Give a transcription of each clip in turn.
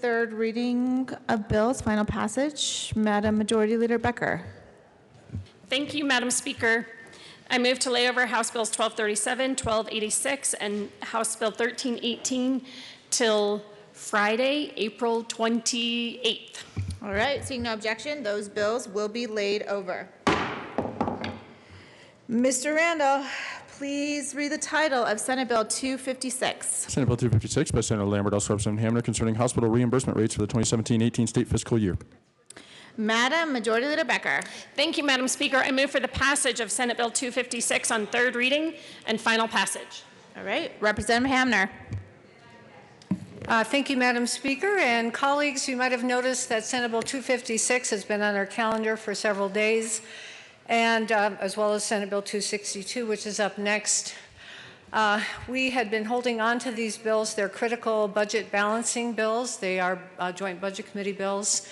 third reading of bills, final passage. Madam Majority Leader Becker. Thank you, Madam Speaker. I move to lay over House Bills 1237, 1286, and House Bill 1318 till Friday, April 28th. All right, seeing no objection, those bills will be laid over. Mr. Randall, please read the title of Senate Bill 256. Senate Bill 256 by Senator Lambert, also Representative Hamner, concerning hospital reimbursement rates for the 2017-18 state fiscal year. Madam Majority Leader Becker. Thank you, Madam Speaker. I move for the passage of Senate Bill 256 on third reading and final passage. All right, Representative Hamner. Thank you, Madam Speaker. And colleagues, you might have noticed that Senate Bill 256 has been on our calendar for several days, and as well as Senate Bill 262, which is up next. We had been holding on to these bills. They're critical budget balancing bills. They are joint budget committee bills.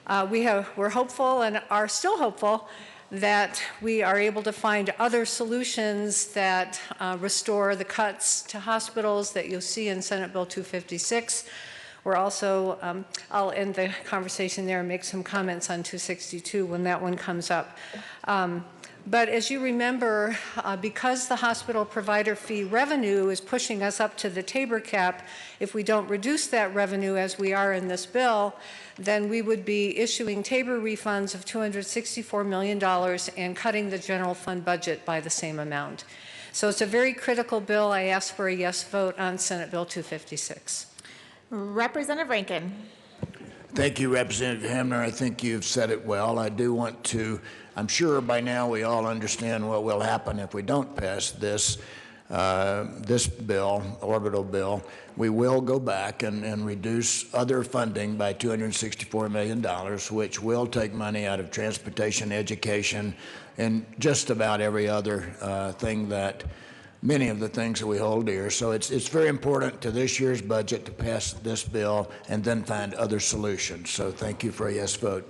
We're hopeful and are still hopeful that we are able to find other solutions that restore the cuts to hospitals that you'll see in Senate Bill 256. We're also, I'll end the conversation there and make some comments on 262 when that one comes up. But as you remember, because the hospital provider fee revenue is pushing us up to the Tabor cap, if we don't reduce that revenue as we are in this bill, then we would be issuing Tabor refunds of $264 million and cutting the general fund budget by the same amount. So it's a very critical bill. I ask for a yes vote on Senate Bill 256. Representative Rankin. Thank you, Representative Hamner. I think you've said it well. I do want to, I'm sure by now we all understand what will happen if we don't pass this bill, orbital bill. We will go back and reduce other funding by $264 million, which will take money out of transportation, education, and just about every other thing that, many of the things that we hold dear. So it's very important to this year's budget to pass this bill and then find other solutions. So thank you for a yes vote.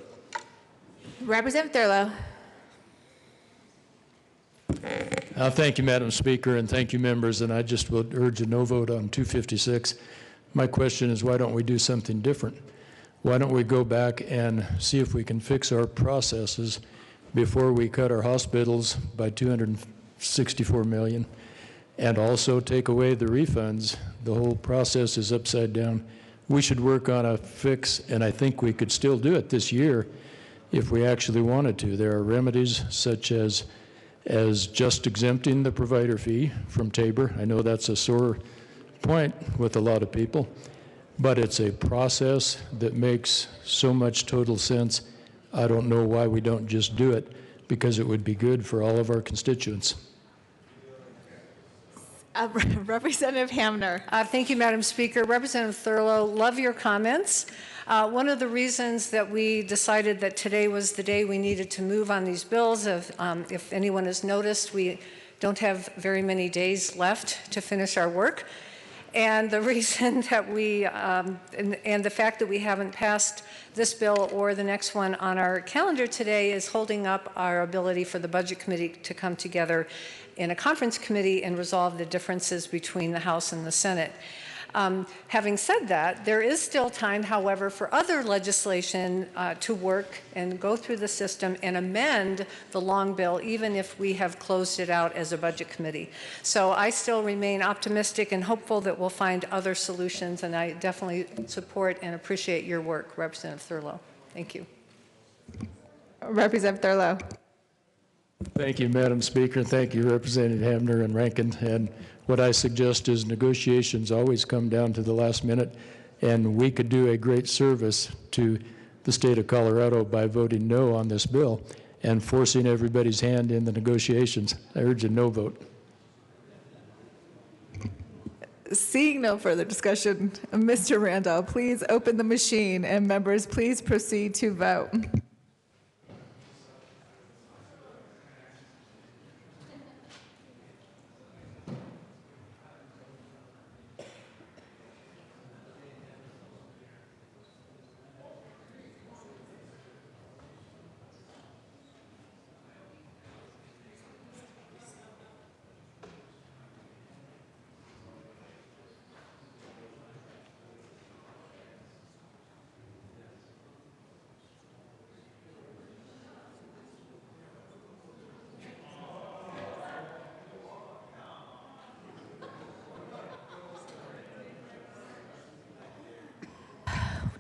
Representative Thurlow. Thank you, Madam Speaker, and thank you, members. And I just would urge a no vote on 256. My question is, why don't we do something different? Why don't we go back and see if we can fix our processes before we cut our hospitals by $264 million, and also take away the refunds? The whole process is upside down. We should work on a fix, and I think we could still do it this year if we actually wanted to. There are remedies such as just exempting the provider fee from Tabor. I know that's a sore point with a lot of people, but it's a process that makes so much total sense. I don't know why we don't just do it, because it would be good for all of our constituents. Representative Hamner. Thank you, Madam Speaker. Representative Thurlow, love your comments. One of the reasons that we decided that today was the day we needed to move on these bills, if anyone has noticed, we don't have very many days left to finish our work. And the reason that we, and the fact that we haven't passed this bill or the next one on our calendar today is holding up our ability for the Budget Committee to come together in a conference committee and resolve the differences between the House and the Senate. Having said that, there is still time, however, for other legislation to work and go through the system and amend the long bill, even if we have closed it out as a budget committee. So I still remain optimistic and hopeful that we'll find other solutions, and I definitely support and appreciate your work, Representative Thurlow. Thank you. Representative Thurlow. Thank you, Madam Speaker. Thank you, Representative Hamner and Rankin. And what I suggest is negotiations always come down to the last minute, and we could do a great service to the state of Colorado by voting no on this bill and forcing everybody's hand in the negotiations. I urge a no vote. Seeing no further discussion, Mr. Randall, please open the machine, and members, please proceed to vote.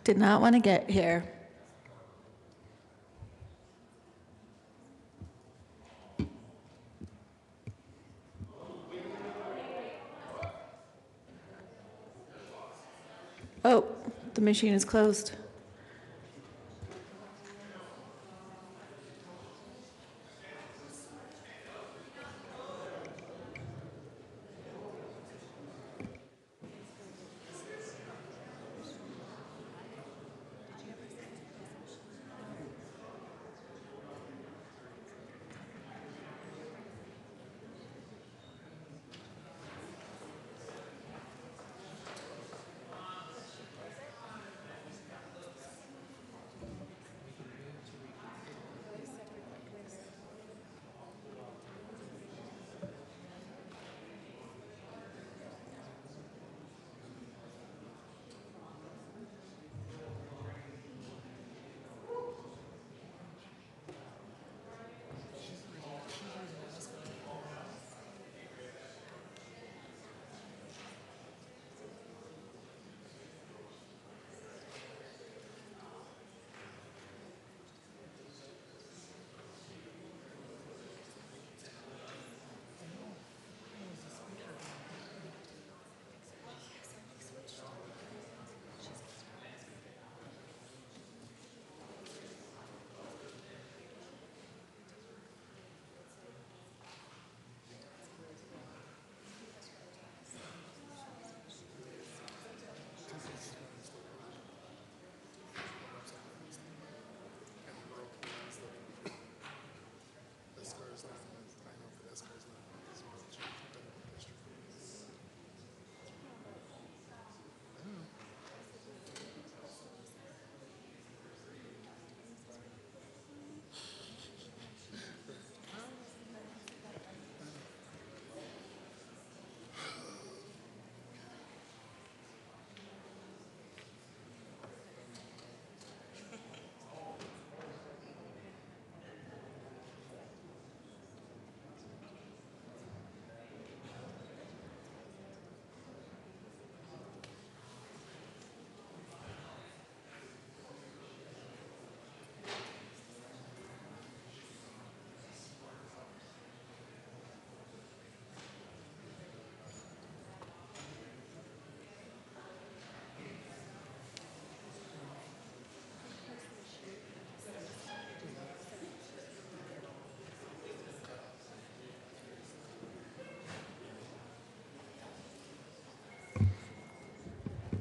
Did not want to get here. Oh, the machine is closed.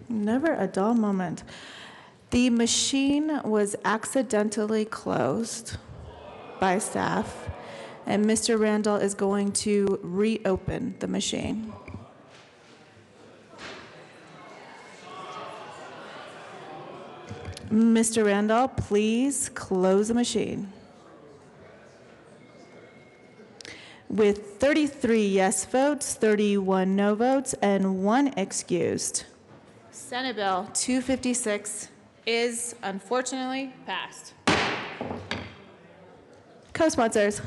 Never a dull moment. The machine was accidentally closed by staff, and Mr. Randall is going to reopen the machine. Mr. Randall, please close the machine. With 33 yes votes, 31 no votes, and 1 excused, Senate Bill 256 is unfortunately passed. Co-sponsors.